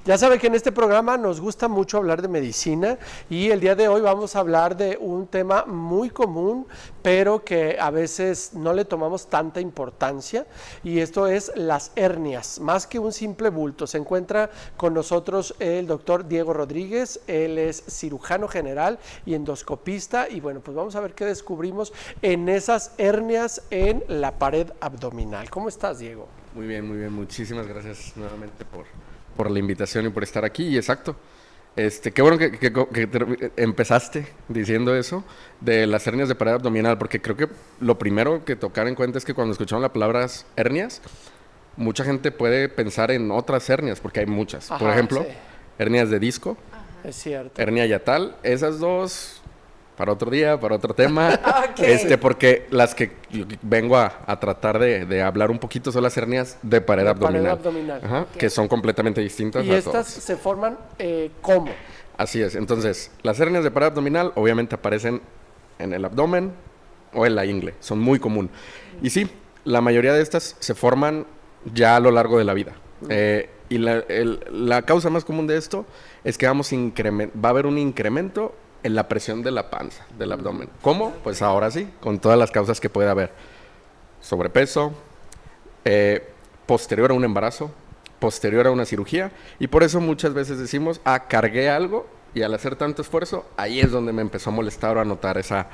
Ya sabe que en este programa nos gusta mucho hablar de medicina y el día de hoy vamos a hablar de un tema muy común, pero que a veces no le tomamos tanta importancia, y esto es las hernias, más que un simple bulto. Se encuentra con nosotros el doctor Diego Rodríguez, él es cirujano general y endoscopista, y bueno, pues vamos a ver qué descubrimos en esas hernias en la pared abdominal. ¿Cómo estás, Diego? Muy bien, muy bien. Muchísimas gracias nuevamente por la invitación y por estar aquí. Y exacto, qué bueno que empezaste diciendo eso de las hernias de pared abdominal, porque creo que lo primero que tocar en cuenta es que cuando escuchamos la palabra hernias, mucha gente puede pensar en otras hernias, porque hay muchas. Ajá, por ejemplo, sí. Hernias de disco, Es cierto. hernia yatal, esas dos para otro día, para otro tema, Ok. porque las que yo vengo a tratar de hablar un poquito son las hernias de pared De pared abdominal, abdominal. Ajá, Ok. que son completamente distintas Y a estas todas. se forman ¿cómo? Así es, entonces, las hernias de pared abdominal obviamente aparecen en el abdomen o en la ingle, son muy común. Y sí, la mayoría de estas se forman ya a lo largo de la vida. Y la causa más común de esto es que va a haber un incremento en la presión de la panza, del abdomen. ¿Cómo? Pues ahora sí, con todas las causas que puede haber. Sobrepeso, posterior a un embarazo, posterior a una cirugía, y por eso muchas veces decimos, cargué algo, y al hacer tanto esfuerzo, ahí es donde me empezó a molestar o a notar esa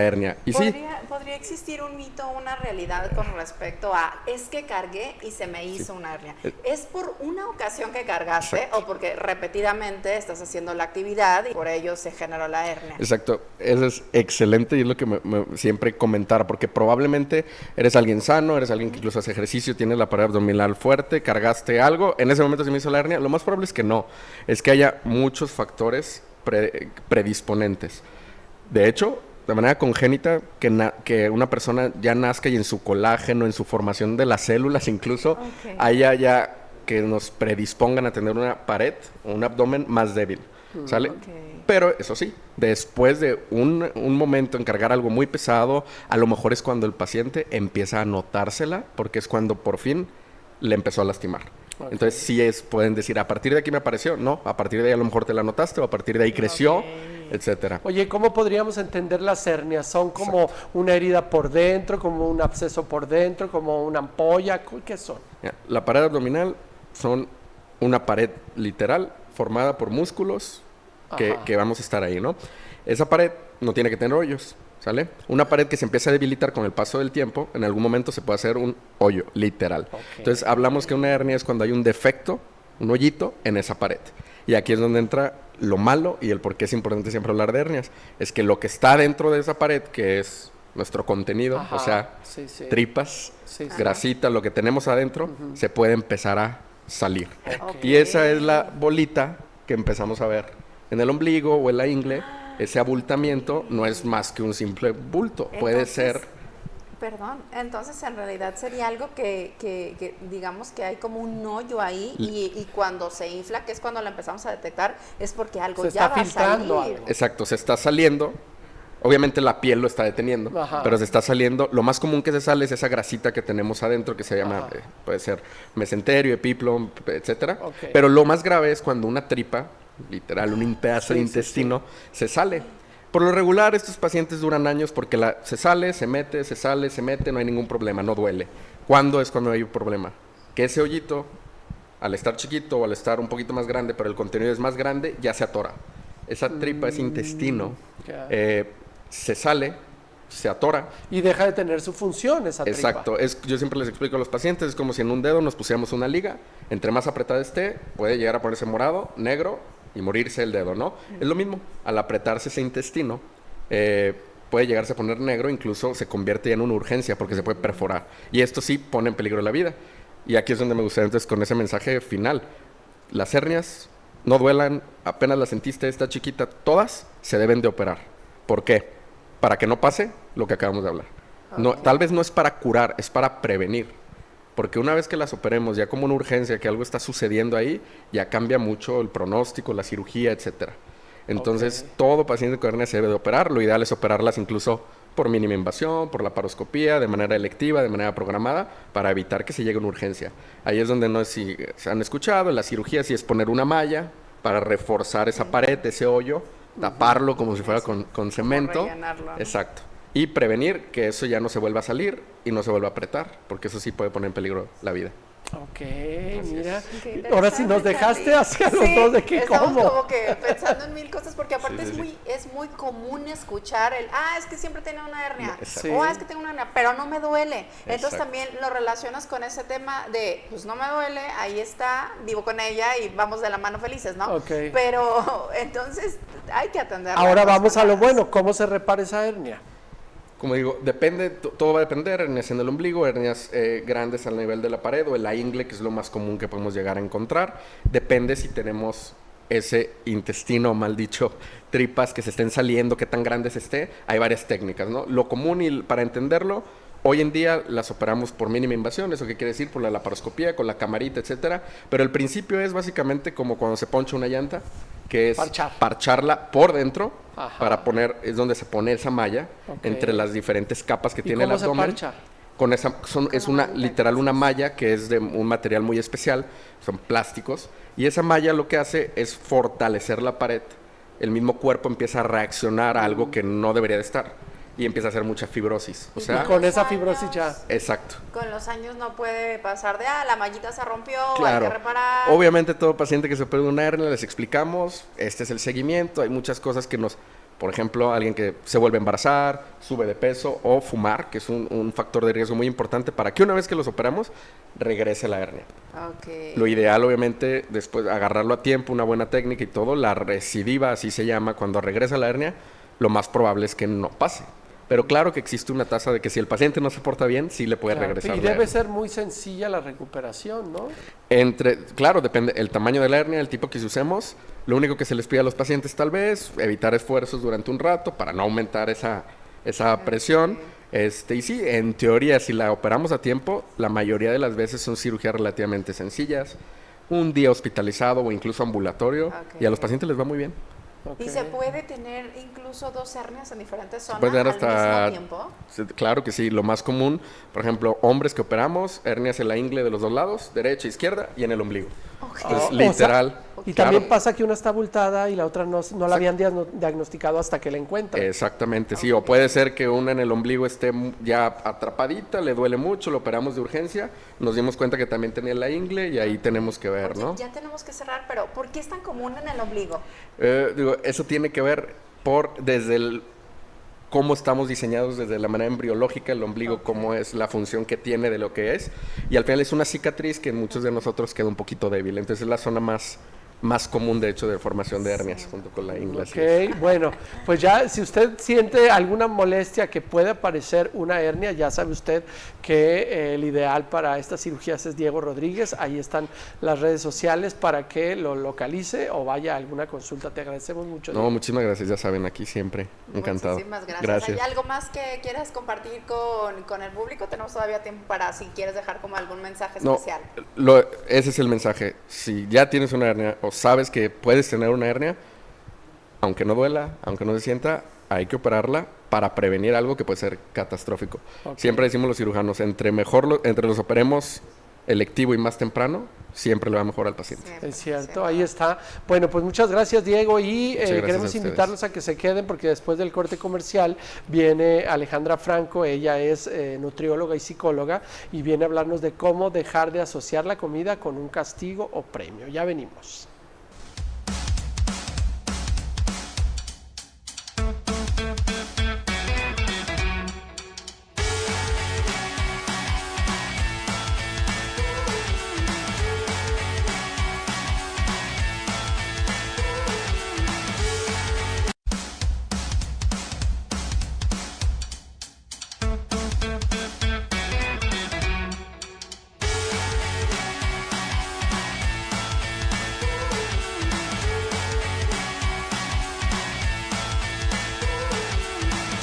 hernia. Y sí, ¿Podría existir un mito o una realidad con respecto a es que cargué y se me hizo una hernia? ¿Es por una ocasión que cargaste Exacto. o porque repetidamente estás haciendo la actividad y por ello se generó la hernia? exacto, eso es excelente y es lo que siempre comentar, porque probablemente eres alguien sano, eres alguien que incluso hace ejercicio, tienes la pared abdominal fuerte, cargaste algo, en ese momento se me hizo la hernia. Lo más probable es que no, es que haya muchos factores predisponentes. De hecho, de manera congénita, que una persona ya nazca y en su colágeno, en su formación de las células incluso, Ok. haya ya que nos predispongan a tener una pared o un abdomen más débil, ¿sale? Ok. Pero eso sí, después de un momento en cargar algo muy pesado, a lo mejor es cuando el paciente empieza a notársela, porque es cuando por fin le empezó a lastimar. Ok. Entonces sí pueden decir, a partir de aquí me apareció, no, a partir de ahí a lo mejor te la notaste, o a partir de ahí creció, Ok. etcétera. Oye, ¿cómo podríamos entender las hernias? ¿Son como una herida por dentro, como un absceso por dentro, como una ampolla? ¿Qué son? Ya, la pared abdominal son una pared literal formada por músculos Ajá. que vamos a estar ahí, ¿no? Esa pared no tiene que tener hoyos, ¿sale? Una pared que se empieza a debilitar con el paso del tiempo, en algún momento se puede hacer un hoyo, literal. Ok. Entonces hablamos que una hernia es cuando hay un defecto, un hoyito en esa pared. Y aquí es donde entra lo malo y el por qué es importante siempre hablar de hernias. Es que lo que está dentro de esa pared, que es nuestro contenido, Ajá, o sea, sí, sí. tripas, Sí, sí. grasita, lo que tenemos adentro, se puede empezar a salir. Ok. Y esa es la bolita que empezamos a ver en el ombligo o en la ingle. Ese abultamiento no es más que un simple bulto. Puede Entonces, ser... Perdón, entonces en realidad sería algo que digamos que hay como un hoyo ahí y cuando se infla, que es cuando lo empezamos a detectar, es porque algo Se ya está va a filtrando salir. algo. Exacto, se está saliendo. Obviamente la piel lo está deteniendo, Ajá. pero se está saliendo. Lo más común que se sale es esa grasita que tenemos adentro, que se llama, Ajá. puede ser mesenterio, epiplom, etcétera. Ok. Pero lo más grave es cuando una tripa, literal, un pedazo de Sí, sí, intestino, se sale. Por lo regular, estos pacientes duran años porque se sale, se mete, se sale, se mete, no hay ningún problema, no duele. ¿Cuándo es cuando hay un problema? Que ese hoyito, al estar chiquito o al estar un poquito más grande, pero el contenido es más grande, ya se atora. Esa tripa, ese intestino, ya. se sale, se atora. Y deja de tener su función esa tripa. Exacto. Yo siempre les explico a los pacientes, es como si en un dedo nos pusiéramos una liga, entre más apretada esté, puede llegar a ponerse morado, negro y morirse el dedo, ¿no? Es lo mismo, al apretarse ese intestino, puede llegarse a poner negro, incluso se convierte ya en una urgencia porque se puede perforar. Y esto sí pone en peligro la vida. Y aquí es donde me gustaría entonces con ese mensaje final. Las hernias no duelan, apenas las sentiste, está chiquita, todas se deben de operar. ¿Por qué? Para que no pase lo que acabamos de hablar. No, tal vez no es para curar, es para prevenir. Porque una vez que las operemos, ya como una urgencia, que algo está sucediendo ahí, ya cambia mucho el pronóstico, la cirugía, etcétera. Entonces, todo paciente con hernia se debe de operar. Lo ideal es operarlas incluso por mínima invasión, por laparoscopía, de manera electiva, de manera programada, para evitar que se llegue a una urgencia. Ahí es donde no es si se han escuchado, la cirugía sí es poner una malla para reforzar esa pared, ese hoyo, taparlo como si fuera con cemento. rellenarlo, ¿no? Exacto. Y prevenir que eso ya no se vuelva a salir y no se vuelva a apretar, porque eso sí puede poner en peligro la vida. Ok, mira. Qué Ahora sí nos interesante, dejaste Charlie. hacia los dos de qué estamos cómo. como que pensando en mil cosas, porque aparte Sí, sí, sí. es muy común escuchar es que siempre tengo una hernia, Exacto. o Sí. es que tengo una hernia, pero no me duele. Entonces Exacto. también lo relacionas con ese tema de, pues no me duele, ahí está, vivo con ella y vamos de la mano felices, ¿no? Ok. Pero entonces hay que atenderla. Ahora pues, vamos a lo más. bueno, ¿cómo se repara esa hernia? Como digo, depende, todo va a depender, hernias en el ombligo, hernias grandes al nivel de la pared o en la ingle, que es lo más común que podemos llegar a encontrar. Depende si tenemos ese intestino, mal dicho, tripas que se estén saliendo, qué tan grandes esté. Hay varias técnicas, ¿no? Lo común y para entenderlo, hoy en día las operamos por mínima invasión, eso que quiere decir por la laparoscopía, con la camarita, etcétera. Pero el principio es básicamente como cuando se poncha una llanta, que es Parchar. parcharla por dentro Ajá. para poner, es donde se pone esa malla Ok. entre las diferentes capas que ¿Y tiene el cómo se abdomen. parcha? Con esa, es una mallita, literal una malla que es de un material muy especial, son plásticos, y esa malla lo que hace es fortalecer la pared. El mismo cuerpo empieza a reaccionar a algo que no debería de estar y empieza a hacer mucha fibrosis. O Y sea, con esa fibrosis ya. exacto. Con los años no puede pasar de, la mallita se rompió, Claro. hay que reparar. Obviamente todo paciente que se opera de una hernia les explicamos, este es el seguimiento, hay muchas cosas que nos, por ejemplo, alguien que se vuelve a embarazar, sube de peso o fumar, que es un factor de riesgo muy importante para que una vez que los operamos regrese la hernia. Ok. Lo ideal, obviamente, después agarrarlo a tiempo, una buena técnica y todo, la recidiva, así se llama, cuando regresa la hernia, lo más probable es que no pase. Pero claro que existe una tasa de que si el paciente no se porta bien, sí le puede Claro, regresar y la debe hernia. ser muy sencilla la recuperación, ¿no? Claro, depende el tamaño de la hernia, el tipo que usemos. Lo único que se les pide a los pacientes tal vez, evitar esfuerzos durante un rato para no aumentar esa presión. Y sí, en teoría, si la operamos a tiempo, la mayoría de las veces son cirugías relativamente sencillas. Un día hospitalizado o incluso ambulatorio. Ok. Y a los pacientes les va muy bien. Ok. ¿Y se puede tener incluso dos hernias en diferentes zonas Puede dar al hasta, mismo tiempo? sí, claro que sí, lo más común, por ejemplo, hombres que operamos, hernias en la ingle de los dos lados, derecha, izquierda y en el ombligo. Ok. Entonces, O sea, literal. Y claro, también pasa que una está abultada y la otra no la habían diagnosticado hasta que la encuentran. exactamente, sí, o puede ser que una en el ombligo esté ya atrapadita, le duele mucho, lo operamos de urgencia, nos dimos cuenta que también tenía la ingle y ahí tenemos que ver, Oye, ¿no? ya tenemos que cerrar, pero ¿por qué es tan común en el ombligo? Eso tiene que ver desde cómo estamos diseñados desde la manera embriológica, el ombligo, cómo es la función que tiene de lo que es. Y al final es una cicatriz que en muchos de nosotros queda un poquito débil. Entonces es la zona más común, de hecho, de formación de hernias, junto con la ingle. así es. Ok, bueno, pues ya si usted siente alguna molestia que puede parecer una hernia, ya sabe usted que el ideal para estas cirugías es Diego Rodríguez. Ahí están las redes sociales para que lo localice o vaya a alguna consulta. Te agradecemos mucho. No, muchísimas gracias, ya saben, aquí siempre. Encantado. Muchísimas gracias. ¿Hay algo más que quieras compartir con el público? Tenemos todavía tiempo para si quieres dejar como algún mensaje No, especial. ese es el mensaje. Si ya tienes una hernia o sabes que puedes tener una hernia, aunque no duela, aunque no se sienta, hay que operarla para prevenir algo que puede ser catastrófico. Ok. Siempre decimos los cirujanos, entre los operemos electivo y más temprano, siempre le va mejor al paciente. Siempre, Es cierto, siempre. ahí está. Bueno, pues muchas gracias, Diego, y gracias a queremos ustedes. invitarlos a que se queden porque después del corte comercial viene Alejandra Franco, ella es nutrióloga y psicóloga y viene a hablarnos de cómo dejar de asociar la comida con un castigo o premio. Ya venimos.